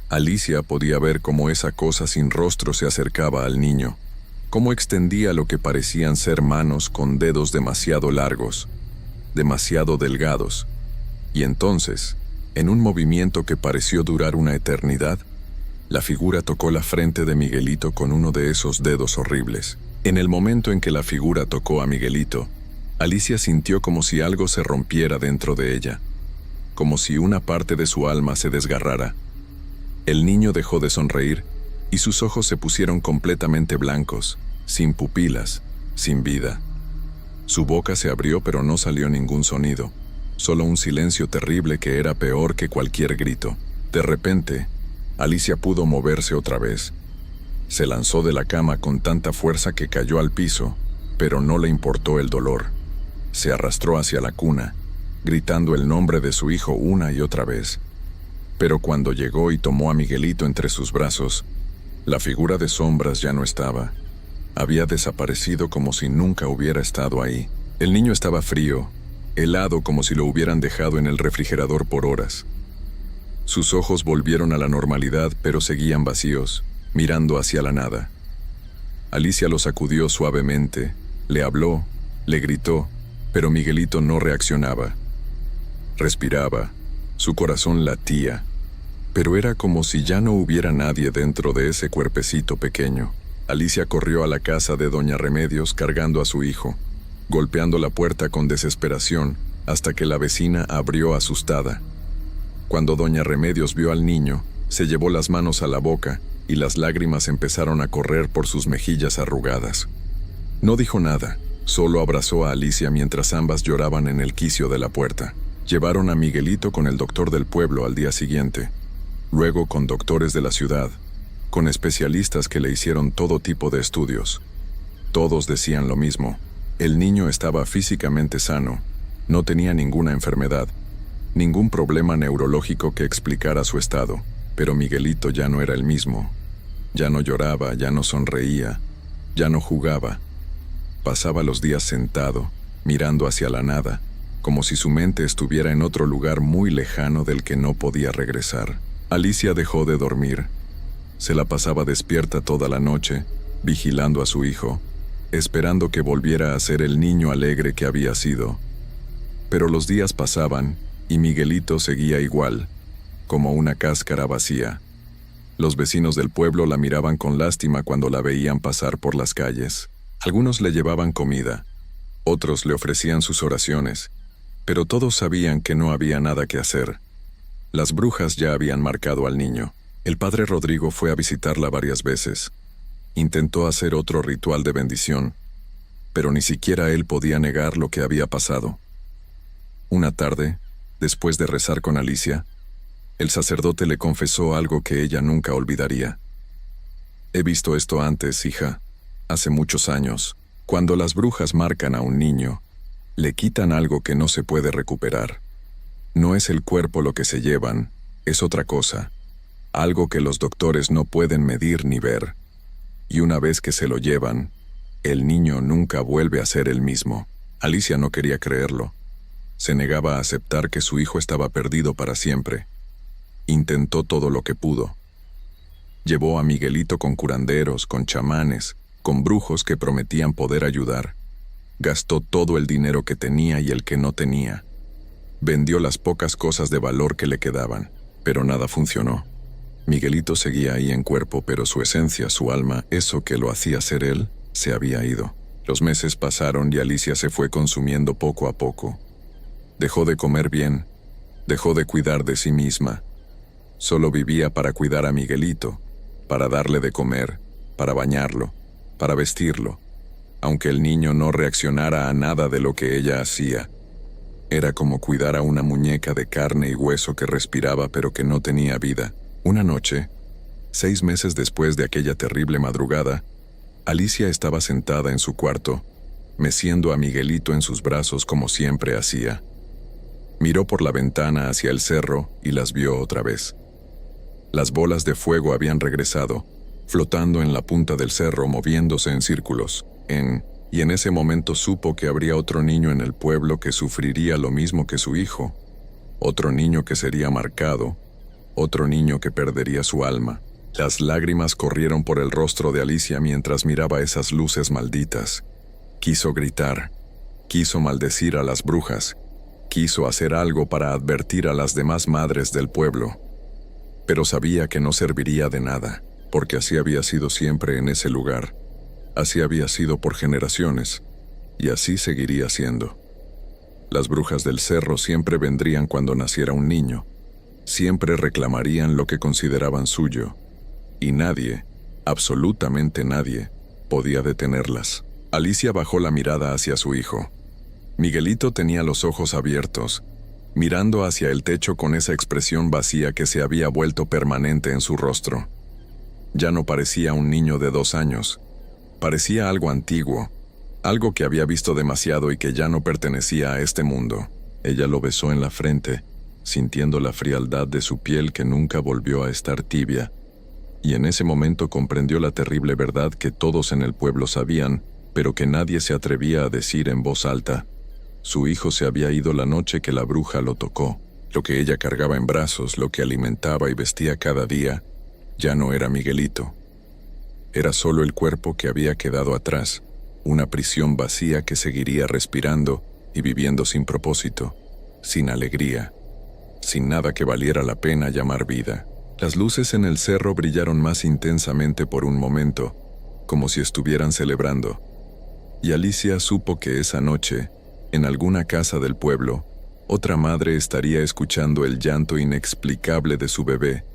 Speaker 1: Alicia podía ver cómo esa cosa sin rostro se acercaba al niño, cómo extendía lo que parecían ser manos con dedos demasiado largos, demasiado delgados, y entonces, en un movimiento que pareció durar una eternidad, la figura tocó la frente de Miguelito con uno de esos dedos horribles. En el momento en que la figura tocó a Miguelito, Alicia sintió como si algo se rompiera dentro de ella, como si una parte de su alma se desgarrara. El niño dejó de sonreír y sus ojos se pusieron completamente blancos, sin pupilas, sin vida. Su boca se abrió pero no salió ningún sonido. solo un silencio terrible que era peor que cualquier grito. De repente, Alicia pudo moverse otra vez. Se lanzó de la cama con tanta fuerza que cayó al piso, pero no le importó el dolor. Se arrastró hacia la cuna, gritando el nombre de su hijo una y otra vez. Pero cuando llegó y tomó a Miguelito entre sus brazos, la figura de sombras ya no estaba. Había desaparecido como si nunca hubiera estado ahí. El niño estaba frío, helado como si lo hubieran dejado en el refrigerador por horas. Sus ojos volvieron a la normalidad, pero seguían vacíos, mirando hacia la nada. Alicia lo sacudió suavemente, le habló, le gritó, pero Miguelito no reaccionaba. Respiraba, su corazón latía, pero era como si ya no hubiera nadie dentro de ese cuerpecito pequeño. Alicia corrió a la casa de Doña Remedios cargando a su hijo, golpeando la puerta con desesperación hasta que la vecina abrió asustada. Cuando Doña Remedios vio al niño, se llevó las manos a la boca y las lágrimas empezaron a correr por sus mejillas arrugadas. No dijo nada, solo abrazó a Alicia mientras ambas lloraban en el quicio de la puerta. Llevaron a Miguelito con el doctor del pueblo al día siguiente, luego con doctores de la ciudad, con especialistas que le hicieron todo tipo de estudios. Todos decían lo mismo: el niño estaba físicamente sano, no tenía ninguna enfermedad, ningún problema neurológico que explicara su estado, pero Miguelito ya no era el mismo. Ya no lloraba, ya no sonreía, ya no jugaba. Pasaba los días sentado, mirando hacia la nada, como si su mente estuviera en otro lugar muy lejano del que no podía regresar. Alicia dejó de dormir. Se la pasaba despierta toda la noche, vigilando a su hijo, esperando que volviera a ser el niño alegre que había sido. Pero los días pasaban y Miguelito seguía igual, como una cáscara vacía. Los vecinos del pueblo la miraban con lástima cuando la veían pasar por las calles. Algunos le llevaban comida, otros le ofrecían sus oraciones, pero todos sabían que no había nada que hacer. Las brujas ya habían marcado al niño. El padre Rodrigo fue a visitarla varias veces. Intentó hacer otro ritual de bendición, pero ni siquiera él podía negar lo que había pasado. Una tarde, después de rezar con Alicia, el sacerdote le confesó algo que ella nunca olvidaría. He visto esto antes, hija, hace muchos años. Cuando las brujas marcan a un niño, le quitan algo que no se puede recuperar. No es el cuerpo lo que se llevan, es otra cosa. Algo que los doctores no pueden medir ni ver. Y una vez que se lo llevan, el niño nunca vuelve a ser el mismo. Alicia no quería creerlo. Se negaba a aceptar que su hijo estaba perdido para siempre. Intentó todo lo que pudo. Llevó a Miguelito con curanderos, con chamanes, con brujos que prometían poder ayudar. Gastó todo el dinero que tenía y el que no tenía. Vendió las pocas cosas de valor que le quedaban, pero nada funcionó. Miguelito seguía ahí en cuerpo, pero su esencia, su alma, eso que lo hacía ser él, se había ido. Los meses pasaron y Alicia se fue consumiendo poco a poco. Dejó de comer bien, dejó de cuidar de sí misma. Solo vivía para cuidar a Miguelito, para darle de comer, para bañarlo, para vestirlo, aunque el niño no reaccionara a nada de lo que ella hacía. Era como cuidar a una muñeca de carne y hueso que respiraba pero que no tenía vida. Una noche, 6 meses después de aquella terrible madrugada, Alicia estaba sentada en su cuarto, meciendo a Miguelito en sus brazos como siempre hacía. Miró por la ventana hacia el cerro y las vio otra vez. Las bolas de fuego habían regresado, flotando en la punta del cerro, moviéndose en círculos. Y en ese momento supo que habría otro niño en el pueblo que sufriría lo mismo que su hijo. Otro niño que sería marcado, otro niño que perdería su alma. Las lágrimas corrieron por el rostro de Alicia mientras miraba esas luces malditas. Quiso gritar, quiso maldecir a las brujas, quiso hacer algo para advertir a las demás madres del pueblo. Pero sabía que no serviría de nada, porque así había sido siempre en ese lugar. Así había sido por generaciones, y así seguiría siendo. Las brujas del cerro siempre vendrían cuando naciera un niño. Siempre reclamarían lo que consideraban suyo, y nadie, absolutamente nadie, podía detenerlas. Alicia bajó la mirada hacia su hijo. Miguelito tenía los ojos abiertos, mirando hacia el techo con esa expresión vacía que se había vuelto permanente en su rostro. Ya no parecía un niño de 2 años. Parecía algo antiguo, algo que había visto demasiado y que ya no pertenecía a este mundo. Ella lo besó en la frente, sintiendo la frialdad de su piel que nunca volvió a estar tibia, y en ese momento comprendió la terrible verdad que todos en el pueblo sabían, pero que nadie se atrevía a decir en voz alta. Su hijo se había ido la noche que la bruja lo tocó. Lo que ella cargaba en brazos, lo que alimentaba y vestía cada día, ya no era Miguelito. Era solo el cuerpo que había quedado atrás, una prisión vacía que seguiría respirando y viviendo sin propósito, sin alegría, sin nada que valiera la pena llamar vida. Las luces en el cerro brillaron más intensamente por un momento, como si estuvieran celebrando, y Alicia supo que esa noche, en alguna casa del pueblo, otra madre estaría escuchando el llanto inexplicable de su bebé,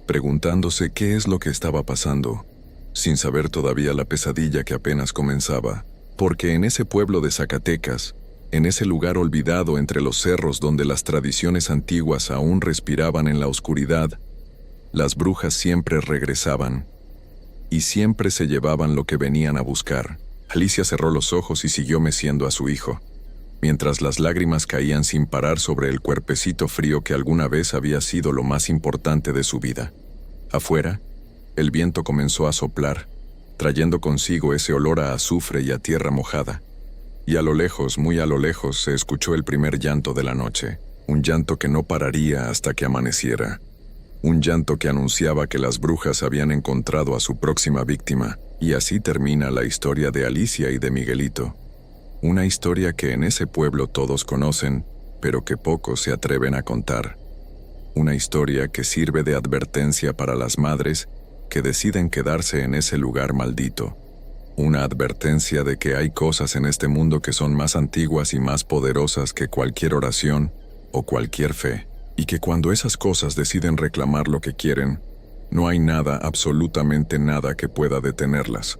Speaker 1: preguntándose qué es lo que estaba pasando, sin saber todavía la pesadilla que apenas comenzaba, porque en ese pueblo de Zacatecas, en ese lugar olvidado entre los cerros donde las tradiciones antiguas aún respiraban en la oscuridad, las brujas siempre regresaban, y siempre se llevaban lo que venían a buscar. Alicia cerró los ojos y siguió meciendo a su hijo, mientras las lágrimas caían sin parar sobre el cuerpecito frío que alguna vez había sido lo más importante de su vida. Afuera, el viento comenzó a soplar, trayendo consigo ese olor a azufre y a tierra mojada. Y a lo lejos, muy a lo lejos, se escuchó el primer llanto de la noche, un llanto que no pararía hasta que amaneciera. Un llanto que anunciaba que las brujas habían encontrado a su próxima víctima, y así termina la historia de Alicia y de Miguelito. Una historia que en ese pueblo todos conocen, pero que pocos se atreven a contar. Una historia que sirve de advertencia para las madres que deciden quedarse en ese lugar maldito. Una advertencia de que hay cosas en este mundo que son más antiguas y más poderosas que cualquier oración o cualquier fe. Y que cuando esas cosas deciden reclamar lo que quieren, no hay nada, absolutamente nada que pueda detenerlas.